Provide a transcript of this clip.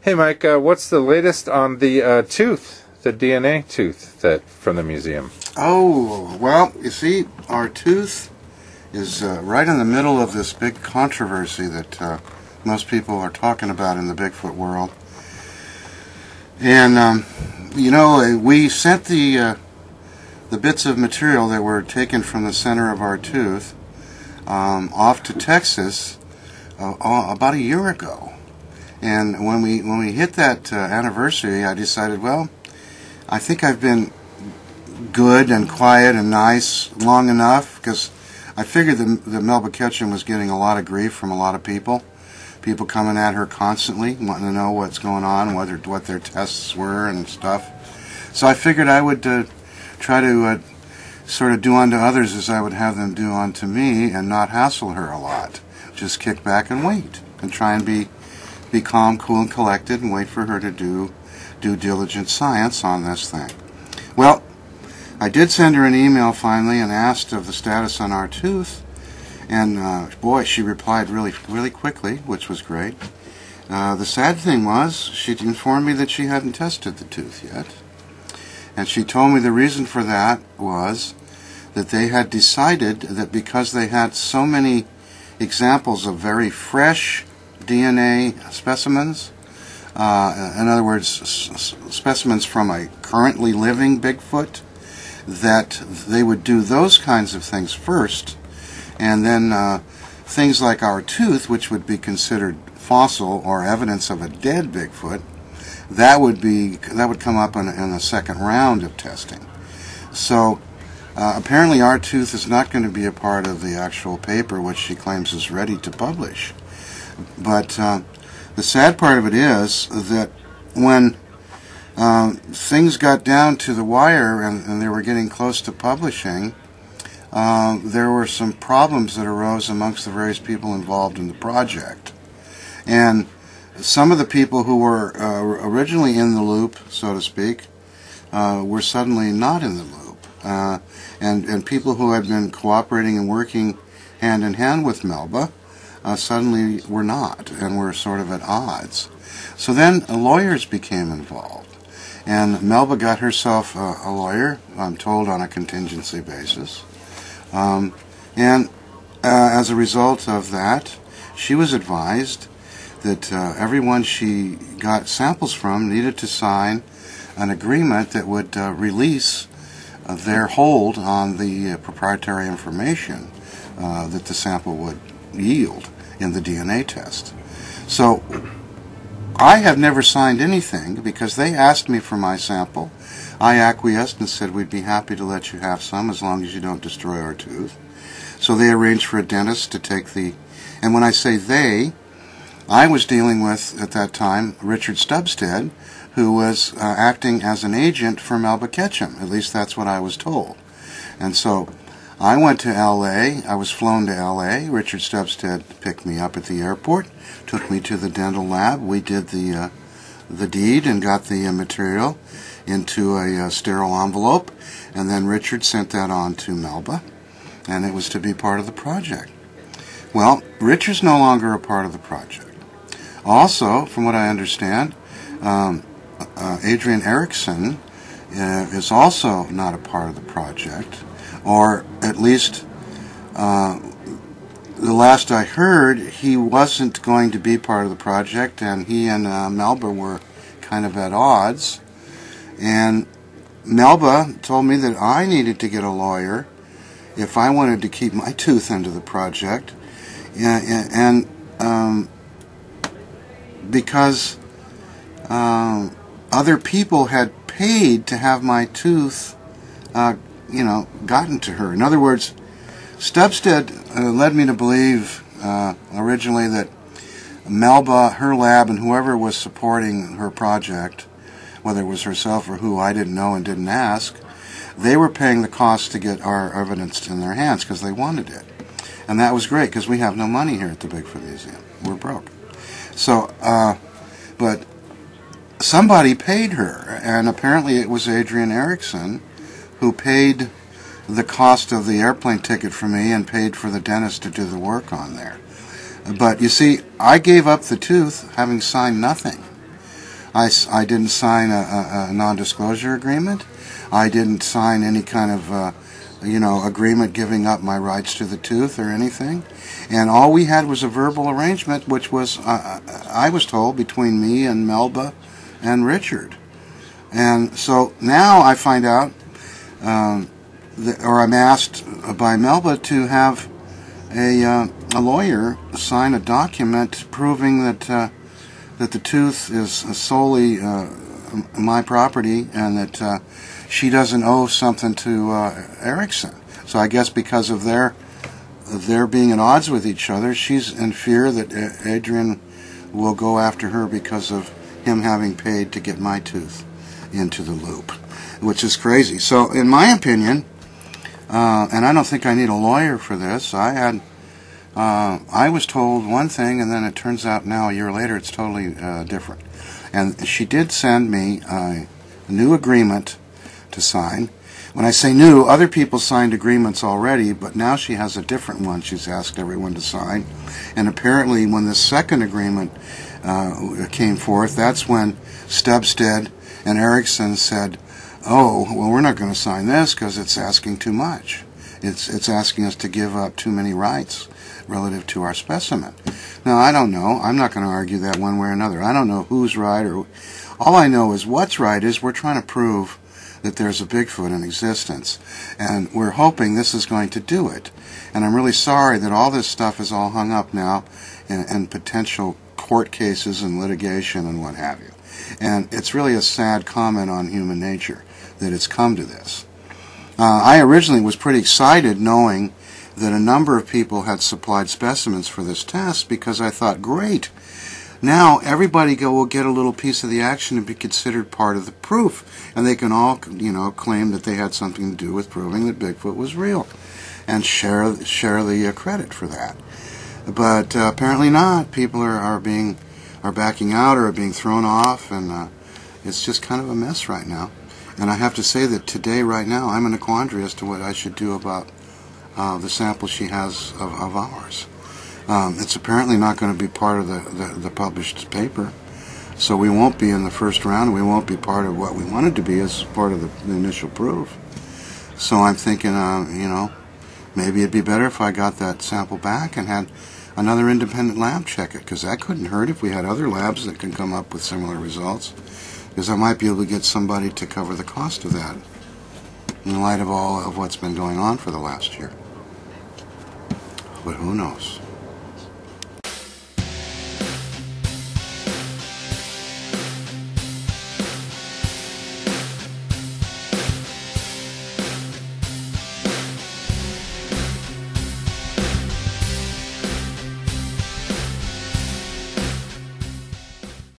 Hey, Mike, what's the latest on the tooth, the DNA tooth from the museum? Oh, well, you see, our tooth is right in the middle of this big controversy that most people are talking about in the Bigfoot world. And, we sent the bits of material that were taken from the center of our tooth off to Texas about a year ago. And when we hit that anniversary, I decided, well, I think I've been good and quiet and nice long enough, because I figured that Melba Ketchum was getting a lot of grief from a lot of people coming at her constantly, wanting to know what's going on, what their tests were and stuff. So I figured I would try to sort of do unto others as I would have them do unto me, and not hassle her a lot. Just kick back and wait, and try and be calm, cool, and collected, and wait for her to do due diligent science on this thing. Well, I did send her an email finally and asked of the status on our tooth, and boy, she replied really, really quickly, which was great. The sad thing was, she informed me that she hadn't tested the tooth yet, and she told me the reason for that was that they had decided that because they had so many examples of very fresh DNA specimens, in other words, specimens from a currently living Bigfoot, that they would do those kinds of things first, and then things like our tooth, which would be considered fossil or evidence of a dead Bigfoot, that would come up in a second round of testing. So apparently our tooth is not going to be a part of the actual paper, which she claims is ready to publish. But the sad part of it is that when things got down to the wire and they were getting close to publishing, there were some problems that arose amongst the various people involved in the project. And some of the people who were originally in the loop, so to speak, were suddenly not in the loop. And people who had been cooperating and working hand in hand with Melba suddenly were not, and were sort of at odds. So then lawyers became involved. And Melba got herself a lawyer, I'm told, on a contingency basis. And as a result of that, she was advised that everyone she got samples from needed to sign an agreement that would release their hold on the proprietary information that the sample would yield in the DNA test. So I have never signed anything because they asked me for my sample. I acquiesced and said we'd be happy to let you have some as long as you don't destroy our tooth. So they arranged for a dentist to take and when I say they, I was dealing with, at that time, Richard Stubstead, who was acting as an agent for Melba Ketchum. At least that's what I was told. And so I went to L.A. I was flown to L.A. Richard Stubstead picked me up at the airport, took me to the dental lab. We did the deed and got the material into a sterile envelope, and then Richard sent that on to Melba, and it was to be part of the project. Well, Richard's no longer a part of the project. Also, from what I understand, Adrian Erickson is also not a part of the project, or at least the last I heard, he wasn't going to be part of the project, and he and Melba were kind of at odds. And Melba told me that I needed to get a lawyer if I wanted to keep my tooth into the project, and because other people had paid to have my tooth, gotten to her. In other words, Stubstead led me to believe originally that Melba, her lab, and whoever was supporting her project, whether it was herself or who, I didn't know and didn't ask, they were paying the cost to get our evidence in their hands because they wanted it. And that was great because we have no money here at the Bigfoot Museum. We're broke. So, but somebody paid her, and apparently it was Adrian Erickson who paid the cost of the airplane ticket for me and paid for the dentist to do the work on there. But you see, I gave up the tooth having signed nothing. I didn't sign a non-disclosure agreement. I didn't sign any kind of agreement giving up my rights to the tooth or anything. And all we had was a verbal arrangement, which was, I was told, between me and Melba and Richard. And so now I find out, or I'm asked by Melba to have a lawyer sign a document proving that the tooth is solely my property, and that she doesn't owe something to Erickson. So I guess because of their being at odds with each other, she's in fear that Adrian will go after her because of him having paid to get my tooth into the loop, which is crazy. So in my opinion, and I don't think I need a lawyer for this, I was told one thing, and then it turns out now a year later it's totally different. And she did send me a new agreement to sign. When I say new, other people signed agreements already, but now she has a different one she's asked everyone to sign. And apparently when the second agreement came forth, that's when Stubstead and Erickson said, oh, well, we're not going to sign this because it's asking too much. It's asking us to give up too many rights relative to our specimen. Now, I don't know. I'm not going to argue that one way or another. I don't know who's right, or all I know is what's right is we're trying to prove that there's a Bigfoot in existence, and we're hoping this is going to do it. And I'm really sorry that all this stuff is all hung up now in potential court cases and litigation and what have you. And it's really a sad comment on human nature that it's come to this. I originally was pretty excited knowing that a number of people had supplied specimens for this test, because I thought, great, now everybody will get a little piece of the action and be considered part of the proof, and they can all, claim that they had something to do with proving that Bigfoot was real, and share the credit for that. But apparently not. People are backing out or are being thrown off, and it's just kind of a mess right now. And I have to say that today, right now, I'm in a quandary as to what I should do about the sample she has of ours. It's apparently not going to be part of the published paper, so we won't be in the first round. We won't be part of what we wanted to be as part of the initial proof. So I'm thinking, maybe it'd be better if I got that sample back and had another independent lab check it, because that couldn't hurt if we had other labs that can come up with similar results, because I might be able to get somebody to cover the cost of that in light of all of what's been going on for the last year. But who knows?